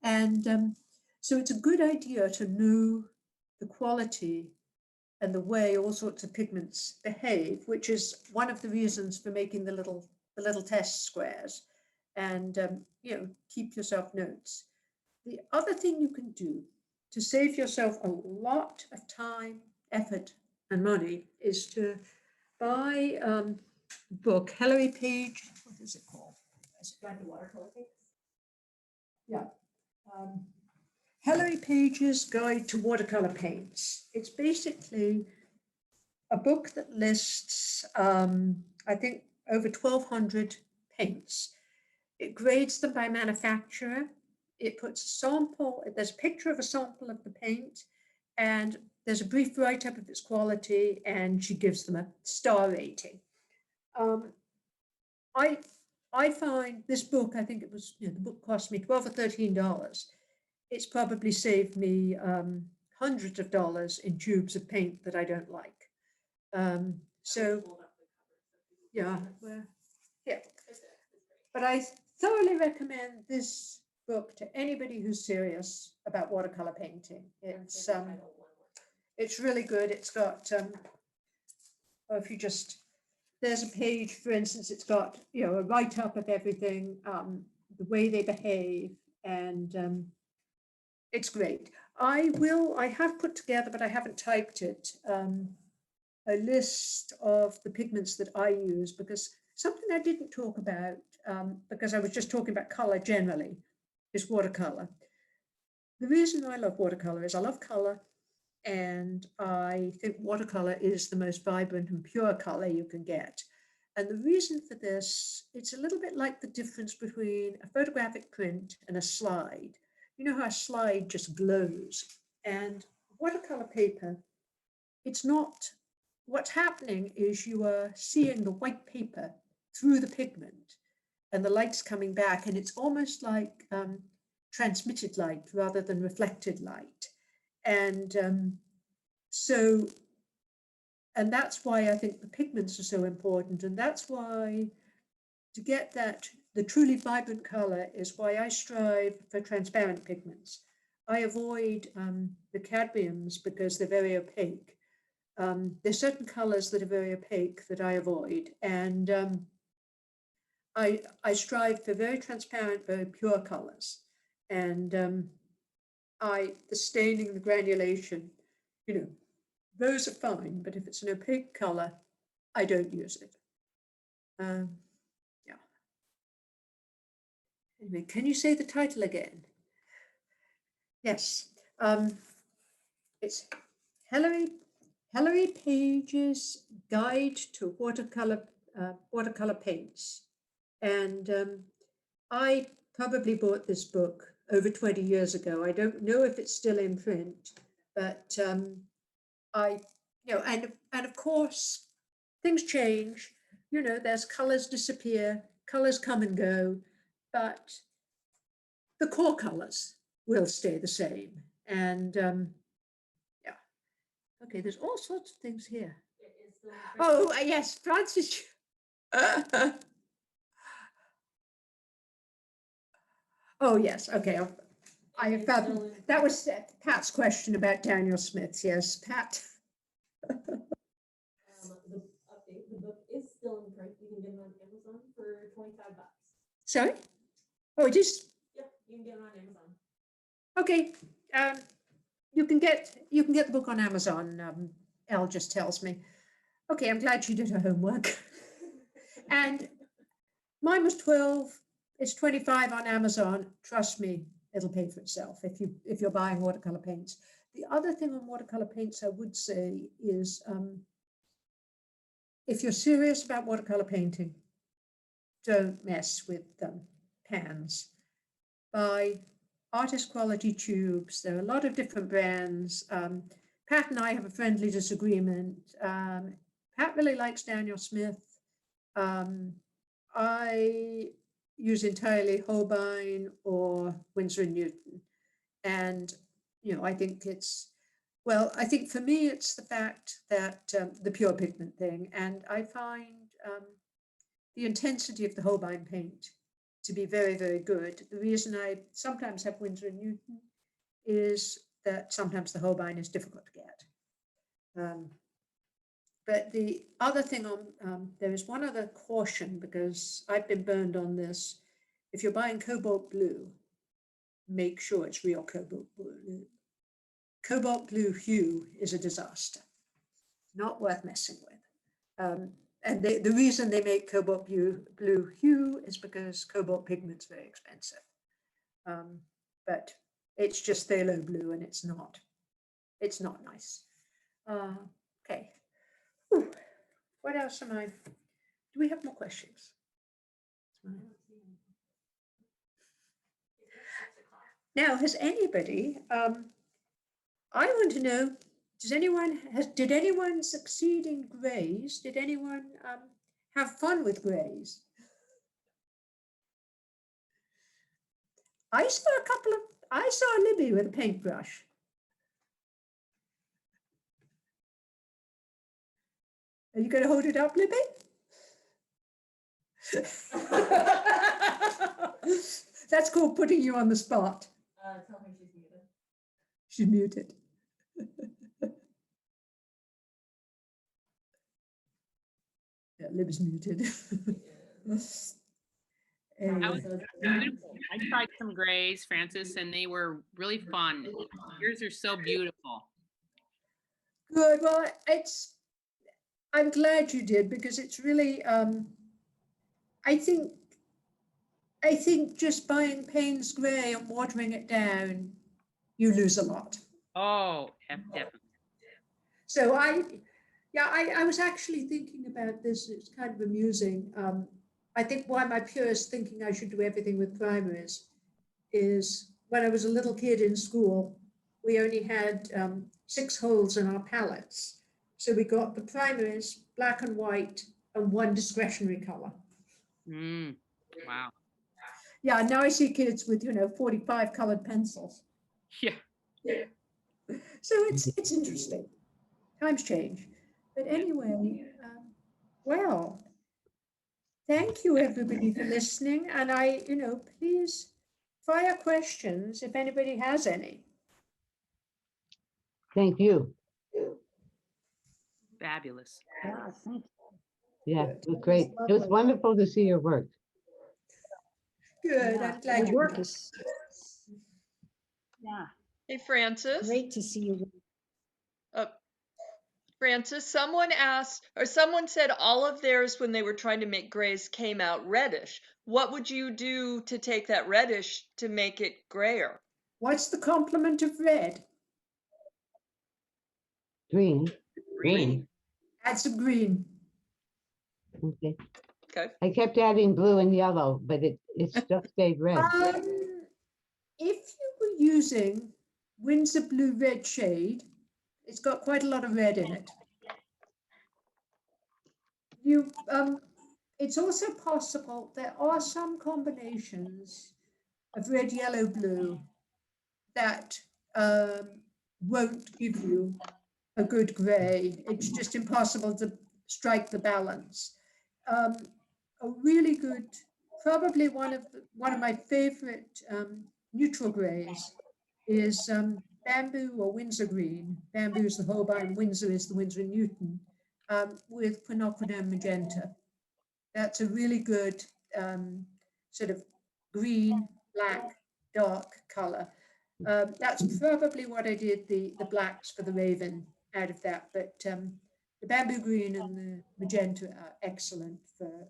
And so it's a good idea to know the quality and the way all sorts of pigments behave, which is one of the reasons for making the little test squares. And keep yourself notes. The other thing you can do to save yourself a lot of time, effort, and money is to buy a book, Hilary Page, what is it called? Watercolor paints. Yeah. Hilary Page's Guide to Watercolor Paints. It's basically a book that lists, I think, over 1,200 paints. It grades them by manufacturer. It puts a sample, there's a picture of a sample of the paint, and there's a brief write-up of its quality, and she gives them a star rating. I find this book, I think it was, the book cost me $12 or $13. It's probably saved me hundreds of dollars in tubes of paint that I don't like. So, yeah, well, yeah. But I thoroughly recommend this book to anybody who's serious about watercolor painting. It's really good. It's got, if you just, there's a page, for instance, it's got, a write-up of everything, the way they behave, and it's great. I have put together, but I haven't typed it, a list of the pigments that I use, because something I didn't talk about, because I was just talking about color generally, is watercolor. The reason I love watercolor is I love color, and I think watercolor is the most vibrant and pure color you can get. And the reason for this, it's a little bit like the difference between a photographic print and a slide. you know how a slide just glows, and watercolor paper, it's not, what's happening is you are seeing the white paper through the pigment and the light's coming back, and it's almost like transmitted light rather than reflected light. And and that's why I think the pigments are so important. And that's why, to get that, the truly vibrant color is why I strive for transparent pigments. I avoid the cadmiums because they're very opaque. There's certain colors that are very opaque that I avoid. And I strive for very transparent, very pure colors. And the staining, the granulation, you know, those are fine, but if it's an opaque color, I don't use it. Yeah. Anyway, can you say the title again? Yes. It's Hilary Page's Guide to Watercolor Paints. And I probably bought this book over 20 years ago. I don't know if it's still in print, but and of course, things change. You know, there's colors disappear, colors come and go, but the core colors will stay the same. And yeah, okay, there's all sorts of things here. Oh, yes, Francis. Oh, yes, okay. I have found, that was Pat's question about Daniel Smith. Yes, Pat. The update, the book is still in print. You can get it on Amazon for $25. Sorry? Oh, it is? Yep, you can get it on Amazon. Okay. You can get the book on Amazon. Elle just tells me. Okay, I'm glad she did her homework. And mine was 12. It's 25 on Amazon. Trust me, it'll pay for itself if you're buying watercolor paints. The other thing on watercolor paints I would say is if you're serious about watercolor painting, don't mess with pans. Buy artist quality tubes. There are a lot of different brands. Pat and I have a friendly disagreement. Pat really likes Daniel Smith. I use entirely Holbein or Winsor & Newton. And, you know, I think I think for me, it's the fact that the pure pigment thing. And I find the intensity of the Holbein paint to be very, very good. The reason I sometimes have Winsor & Newton is that sometimes the Holbein is difficult to get. But the other thing there is one other caution, because I've been burned on this. If you're buying cobalt blue, make sure it's real cobalt blue. Cobalt blue hue is a disaster, not worth messing with. And the reason they make cobalt blue hue is because cobalt pigment's very expensive. But it's just phthalo blue, and it's not nice. Okay. Whew. What else am I? Do we have more questions? Now, has anybody? I want to know. Did anyone succeed in grays? Did anyone have fun with grays? I saw Libby with a paintbrush. Are you going to hold it up, Libby? That's called putting you on the spot. Tell her she's muted. She's muted. Yeah, Lib's muted. I tried some grays, Francis, and they were really fun. Yours are so beautiful. Good. Well, I'm glad you did, because it's really, I think just buying Payne's Gray and watering it down, you lose a lot. Oh, definitely. So I was actually thinking about this. It's kind of amusing. I think why my purists thinking I should do everything with primers is when I was a little kid in school, we only had 6 holes in our palettes. So we got the primaries, black and white, and 1 discretionary color. Mm, wow. Yeah, now I see kids with, 45 colored pencils. Yeah. So it's interesting. Times change. But anyway, well, thank you everybody for listening. And please fire questions if anybody has any. Thank you. Fabulous. Yeah, thank Yeah, Good. it was great. It was lovely. wonderful to see your work. Good. Yeah, I'm glad your you work is, yeah, Hey, Francis. great to see you. Francis, someone asked, or someone said all of theirs when they were trying to make grays came out reddish. What would you do to take that reddish to make it grayer? What's the complement of red? Green. Green. Add some green. Okay. Okay. I kept adding blue and yellow, but it still stayed red. If you were using Windsor Blue Red shade, it's got quite a lot of red in it. It's also possible there are some combinations of red, yellow, blue that won't give you a good gray. It's just impossible to strike the balance. A really good, probably one of my favorite neutral grays is bamboo or Windsor green. Bamboo is the Holbein, Windsor is the Winsor and Newton, with quinacridone magenta. That's a really good sort of green, black, dark color. That's probably what I did the blacks for the Raven out of that, but the bamboo green and the magenta are excellent for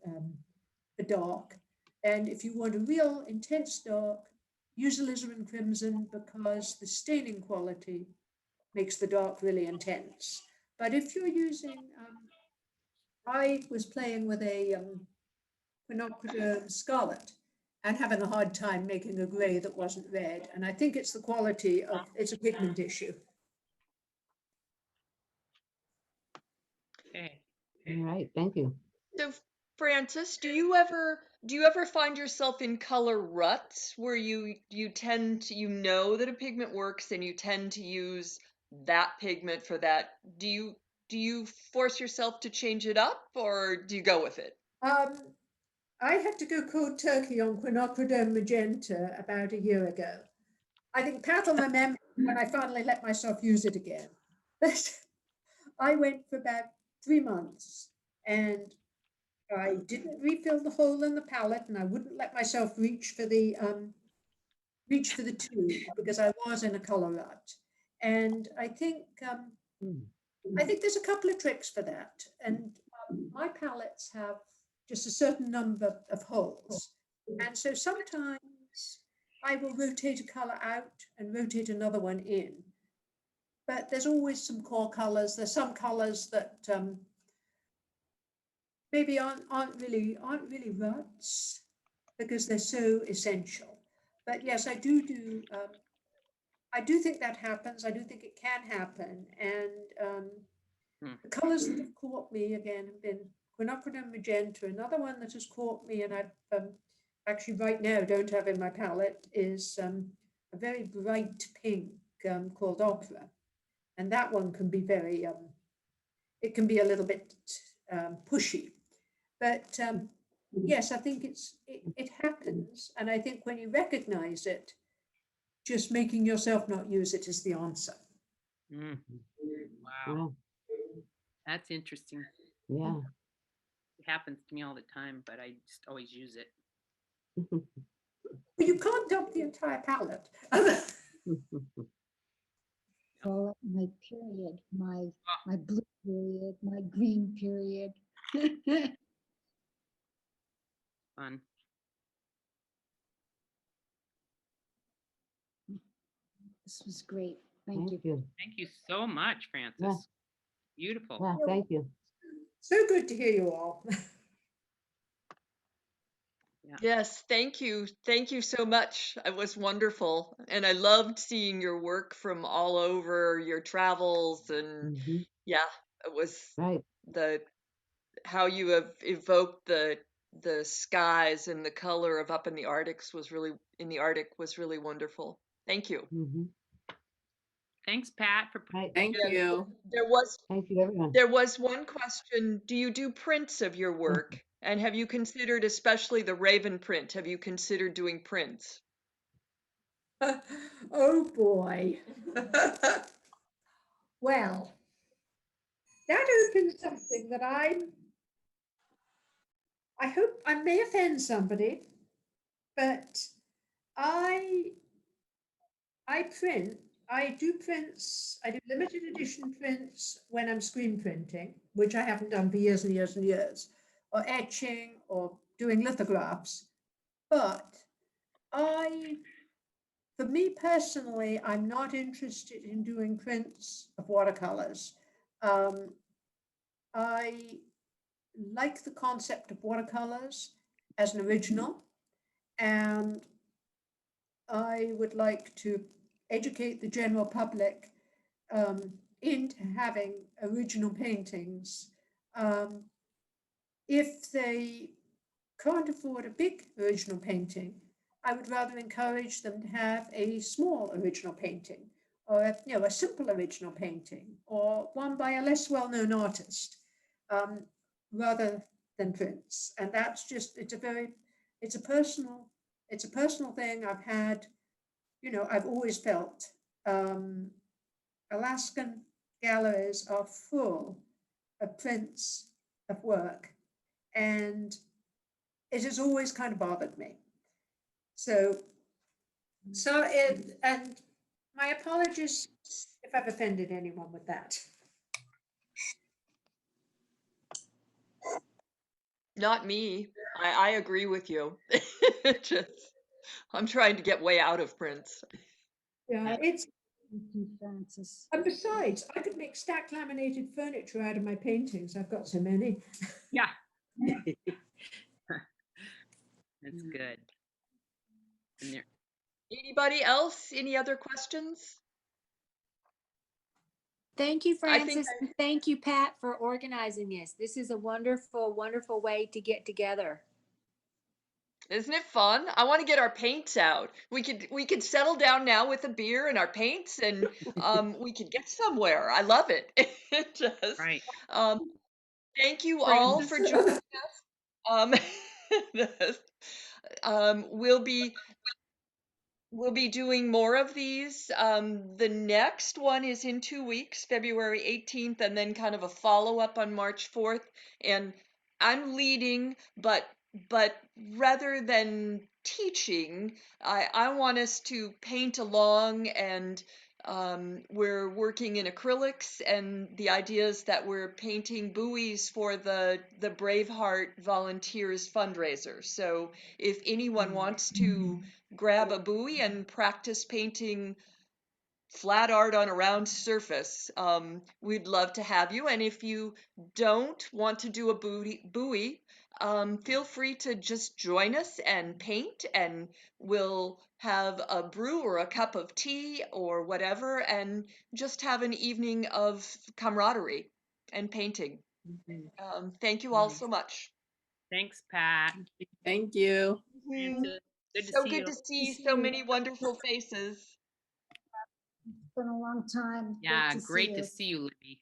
dark. And if you want a real intense dark, use alizarin crimson because the staining quality makes the dark really intense. But if you're using, I was playing with a quinacridone scarlet and having a hard time making a gray that wasn't red. And I think it's the quality of, it's a pigment issue. Okay. All right, thank you. So, Francis, do you ever find yourself in color ruts where you tend to, know that a pigment works and you tend to use that pigment for that? Do you force yourself to change it up, or do you go with it? I had to go cold turkey on quinacridone magenta about a year ago. I think Pat will remember when I finally let myself use it again. But I went for about 3 months and I didn't refill the hole in the palette, and I wouldn't let myself reach for the tube because I was in a color rut. And I think there's a couple of tricks for that. And my palettes have just a certain number of holes. And so sometimes I will rotate a color out and rotate another one in. But there's always some core colors. There's some colors that maybe aren't really ruts because they're so essential. But yes, I do think that happens. I do think it can happen. And the colors that have caught me again have been quinacridone magenta. Another one that has caught me, and I've actually right now don't have in my palette, is a very bright pink called opera. And that one can be very, it can be a little bit pushy. But yes, I think it happens. And I think when you recognize it, just making yourself not use it is the answer. Mm. Wow. Wow. That's interesting. Yeah. It happens to me all the time, but I just always use it. Well, you can't dump the entire palette. Well, my period, my blue period, my green period. Fun. This was great. Thank you. Thank you. Thank you so much, Francis. Yeah. Beautiful. Yeah, thank you. So good to hear you all. Yes, thank you. Thank you so much. It was wonderful. And I loved seeing your work from all over your travels and Mhm. yeah, it was Right. the how you have evoked the skies and the color of up in the Arctic was really wonderful. Thank you. Mhm. Thanks, Pat, for Right. Thank And you. there was Thank you, everyone. there was one question. Do you do prints of your work? And have you considered, especially the Raven print, have you considered doing prints? Oh, boy. Well, that opens something that I hope I may offend somebody, but I I print, I do prints, I do limited edition prints when I'm screen printing, which I haven't done for years and years and years, or etching or doing lithographs. But for me personally, I'm not interested in doing prints of watercolors. Um, I like the concept of watercolors as an original, and I would like to educate the general public into having original paintings. If they can't afford a big original painting, I would rather encourage them to have a small original painting, or a simple original painting, or one by a less well-known artist, rather than prints. And that's just it's a personal thing. I've always felt Alaskan galleries are full of prints of work, and it has always kind of bothered me. So, and my apologies if I've offended anyone with that. Not me. I agree with you. Just, I'm trying to get way out of prints. Yeah, Thank you, Francis. and besides, I could make stack laminated furniture out of my paintings. I've got so many. Yeah. That's good. And there, Anybody else? Any other questions? Thank you, I think, Francis. And thank you, Pat, for organizing this. This is a wonderful, wonderful way to get together. isn't it fun? I want to get our paints out. We could settle down now with a beer and our paints, and we could get somewhere. I love it. Just right. um, thank you all Francis, for joining us. Um, we'll be doing more of these. The next one is in 2 weeks, February 18th, and then kind of a follow-up on March 4th. And I'm leading, but rather than teaching, I want us to paint along, and we're working in acrylics, and the idea is that we're painting buoys for the Braveheart Volunteers fundraiser. So if anyone wants to grab a buoy and practice painting flat art on a round surface, we'd love to have you. And if you don't want to do a buoy, feel free to just join us and paint, and we'll have a brew or a cup of tea or whatever, and just have an evening of camaraderie and painting. Thank you all so much. thanks, Pat. Thank you. Mhm. Francis, good to So see good you. to see so many wonderful faces. It's been a long time. Great Yeah, to see great to you. see you, Libby.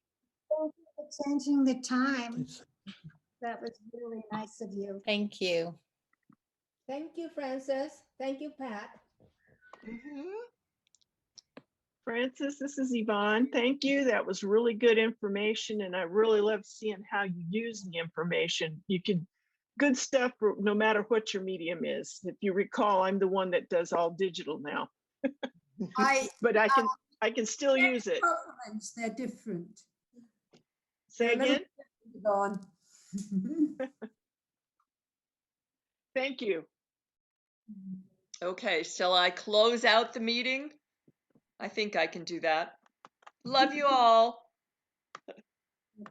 Thank you for changing the time. That was really nice of you. Thank you. Thank you, Francis. Thank you, Pat. Mhm. Francis, this is Yvonne. Thank you. That was really good information, and I really love seeing how you use the information. Good stuff no matter what your medium is. If you recall, I'm the one that does all digital now, but I can still use it. Compliments, they're different. Say They're a little again? different, Yvonne. Thank you. Okay, shall I close out the meeting? I think I can do that. Love you all.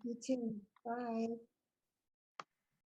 You too. Bye.